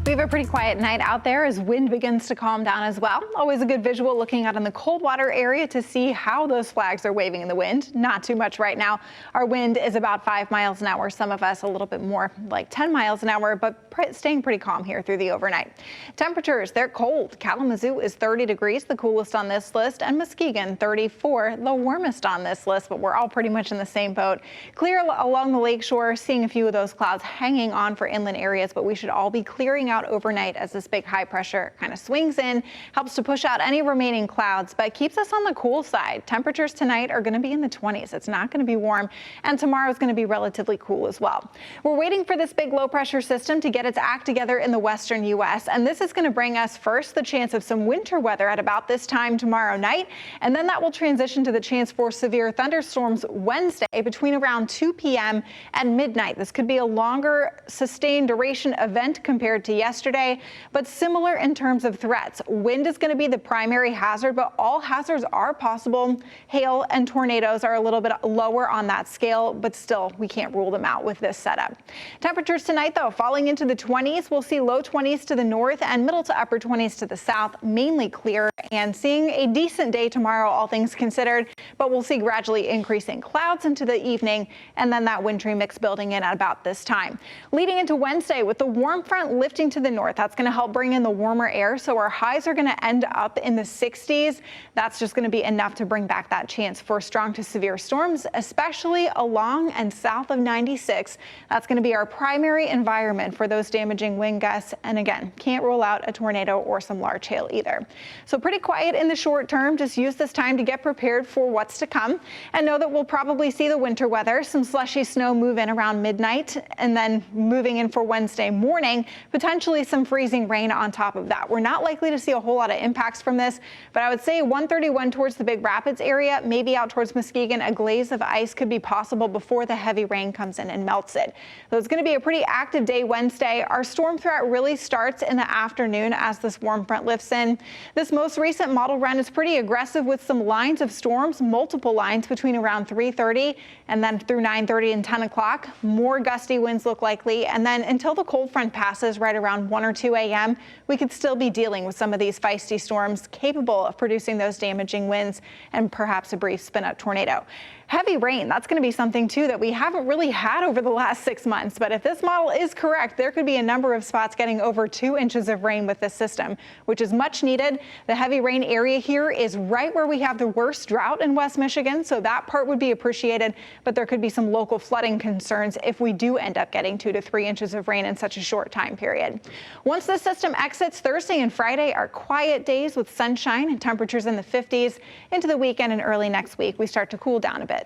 We have a pretty quiet night out there as wind begins to calm down as well. Always a good visual looking out in the cold water area to see how those flags are waving in the wind. Not too much right now. Our wind is about 5 miles an hour. Some of us a little bit more, like 10 miles an hour, but staying pretty calm here through the overnight. Temperatures, they're cold. Kalamazoo is 30 degrees, the coolest on this list, and Muskegon 34, the warmest on this list, but we're all pretty much in the same boat. Clear along the lakeshore, seeing a few of those clouds hanging on for inland areas, but we should all be clearing out overnight as this big high pressure kind of swings in, helps to push out any remaining clouds, but keeps us on the cool side. Temperatures tonight are going to be in the 20s. It's not going to be warm, and tomorrow is going to be relatively cool as well. We're waiting for this big low pressure system to get its act together in the western U.S., and this is going to bring us first the chance of some winter weather at about this time tomorrow night, and then that will transition to the chance for severe thunderstorms Wednesday between around 2 p.m. and midnight. This could be a longer sustained duration event compared to yesterday, but similar in terms of threats. Wind is going to be the primary hazard, but all hazards are possible. Hail and tornadoes are a little bit lower on that scale, but still we can't rule them out with this setup. Temperatures tonight, though, falling into the 20s. We'll see low 20s to the north and middle to upper 20s to the south, mainly clear, and seeing a decent day tomorrow, all things considered, but we'll see gradually increasing clouds into the evening and then that wintry mix building in at about this time. Leading into Wednesday with the warm front lifting to the north, that's going to help bring in the warmer air, so our highs are going to end up in the 60s. That's just going to be enough to bring back that chance for strong to severe storms, especially along and south of 96. That's going to be our primary environment for those damaging wind gusts, and again, can't rule out a tornado or some large hail either. So pretty quiet in the short term. Just use this time to get prepared for what's to come, and know that we'll probably see the winter weather, some slushy snow move in around midnight, and then moving in for Wednesday morning, potentially some freezing rain on top of that. We're not likely to see a whole lot of impacts from this, but I would say 131 towards the Big Rapids area, maybe out towards Muskegon, a glaze of ice could be possible before the heavy rain comes in and melts it. So it's going to be a pretty active day Wednesday. Our storm threat really starts in the afternoon as this warm front lifts in. This most recent model run is pretty aggressive with some lines of storms, multiple lines between around 3:30 and then through 9:30 and 10 o'clock. More gusty winds look likely, and then until the cold front passes right around 1 or 2 a.m., we could still be dealing with some of these feisty storms capable of producing those damaging winds and perhaps a brief spin-up tornado. Heavy rain, that's going to be something too that we haven't really had over the last 6 months. But if this model is correct, there could be a number of spots getting over 2 inches of rain with this system, which is much needed. The heavy rain area here is right where we have the worst drought in West Michigan, so that part would be appreciated. But there could be some local flooding concerns if we do end up getting 2 to 3 inches of rain in such a short time period. Once the system exits, Thursday and Friday are quiet days with sunshine and temperatures in the 50s. Into the weekend and early next week, we start to cool down a bit.